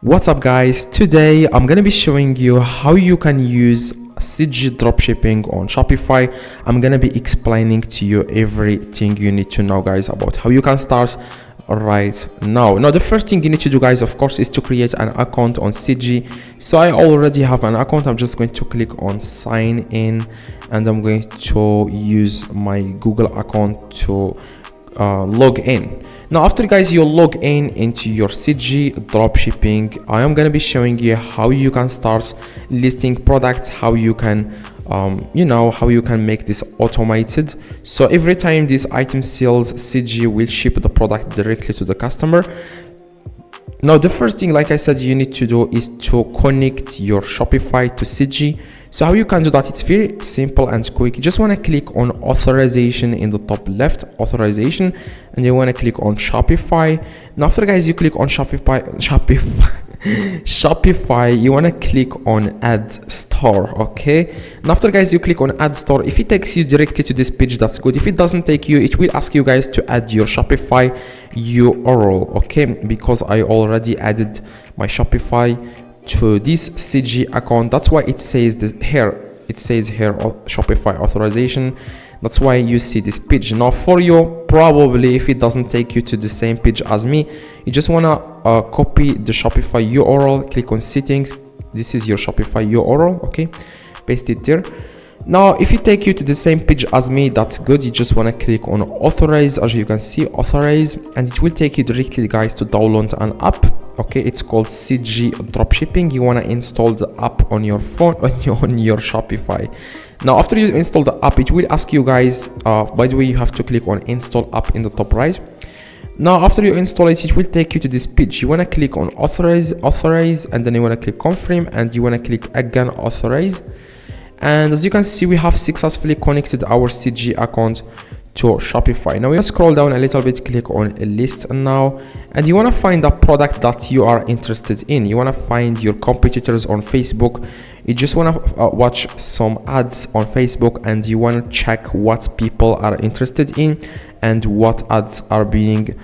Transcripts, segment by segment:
What's up guys, today I'm gonna be showing you how you can use CJ dropshipping on Shopify. I'm gonna be explaining to you everything you need to know guys about how you can start right now. The first thing you need to do guys, of course, is to create an account on CJ. So I already have an account. I'm just going to click on sign in and I'm going to use my Google account to log in. Now after guys you log in into your CJ dropshipping, I am going to be showing you how you can start listing products, how you can how you can make this automated. So every time this item sells, CJ will ship the product directly to the customer. Now the first thing, like I said, you need to do is to connect your Shopify to CJ. So how you can do that, it's very simple and quick. You just want to click on authorization in the top left, authorization, and you want to click on Shopify. Now after guys you click on Shopify, you want to click on add store. Okay, and after guys you click on add store, if it takes you directly to this page, that's good. If it doesn't take you, it will ask you guys to add your Shopify URL. Okay, because I already added my Shopify to this CJ account. That's why it says this here. It says here Shopify authorization. That's why you see this page. Now for you, probably if it doesn't take you to the same page as me, you just wanna copy the Shopify URL, click on settings. This is your Shopify URL. Okay, paste it there. Now if it take you to the same page as me, that's good. You just want to click on authorize. As you can see, authorize, and it will take you directly guys to download an app. Okay, it's called CJ Dropshipping. You want to install the app on your phone, on your Shopify. Now after you install the app, it will ask you guys, by the way, you have to click on install app in the top right. Now after you install it, it will take you to this page. You want to click on authorize, and then you want to click confirm, and you want to click again authorize. And as you can see, we have successfully connected our CJ account to Shopify. Now we scroll down a little bit, click on a list now, and you want to find a product that you are interested in. You want to find your competitors on Facebook. You just want to watch some ads on Facebook, and you want to check what people are interested in and what ads are being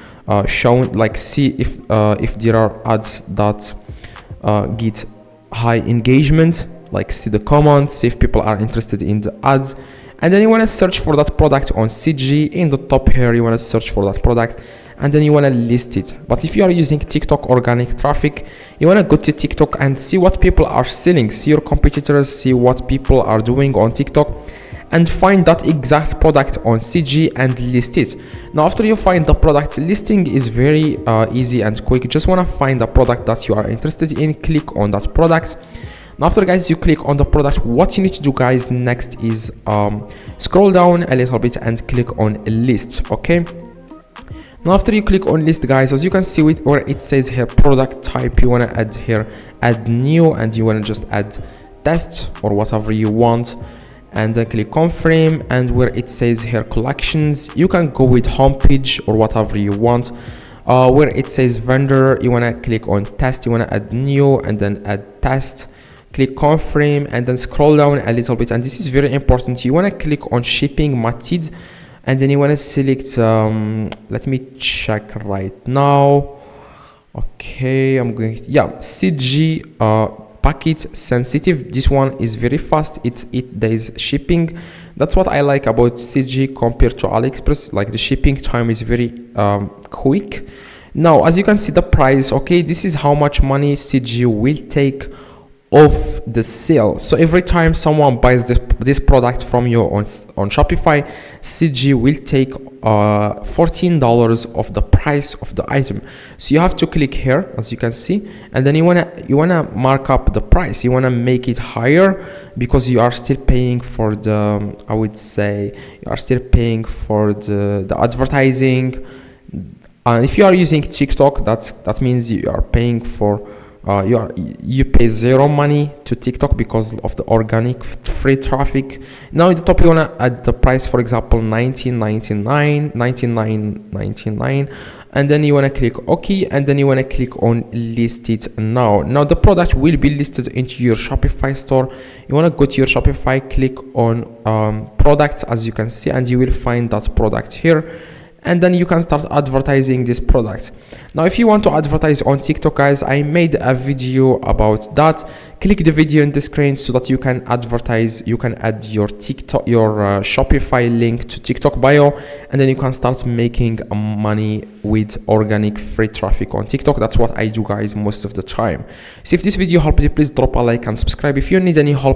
shown. Like see if there are ads that get high engagement. Like see the comments, see if people are interested in the ads, and then you want to search for that product on CJ. In the top here, you want to search for that product, and then you want to list it. But if you are using TikTok organic traffic, you want to go to TikTok and see what people are selling, see your competitors, see what people are doing on TikTok, and find that exact product on CJ and list it. Now after you find the product, listing is very easy and quick. You just want to find the product that you are interested in, click on that product. Now after guys you click on the product, what you need to do guys next is scroll down a little bit and click on list. Okay, now after you click on list guys, as you can see where it says here product type, you want to add here add new, and you want to just add test or whatever you want, and then click confirm. And where it says here collections, you can go with homepage or whatever you want. Where it says vendor, you want to click on test, you want to add new and then add test, click confirm, and then scroll down a little bit. And this is very important, you want to click on shipping method, and then you want to select let me check right now. Okay, I'm going CJ packet sensitive. This one is very fast, it's 8 days shipping. That's what I like about CJ compared to AliExpress, like the shipping time is very quick. Now as you can see the price, okay, this is how much money CJ will take off the sale. So every time someone buys this product from you on Shopify, CJ will take $14 of the price of the item. So you have to click here, as you can see, and then you wanna mark up the price. You wanna make it higher because you are still paying for the, I would say, you are still paying for the advertising. And if you are using TikTok, that means you are paying for you pay zero money to TikTok because of the organic free traffic. Now in the top you want to add the price, for example $19.99, and then you want to click OK, and then you want to click on list it now. Now the product will be listed into your Shopify store. You want to go to your Shopify, click on products, as you can see, and you will find that product here. and then you can start advertising this product. Now if you want to advertise on TikTok, guys, I made a video about that. Click the video in the screen so that you can advertise. You can add your TikTok, your Shopify link to TikTok bio, and then you can start making money with organic free traffic on TikTok. That's what I do, guys, most of the time. So if this video helped you, please drop a like and subscribe. If you need any help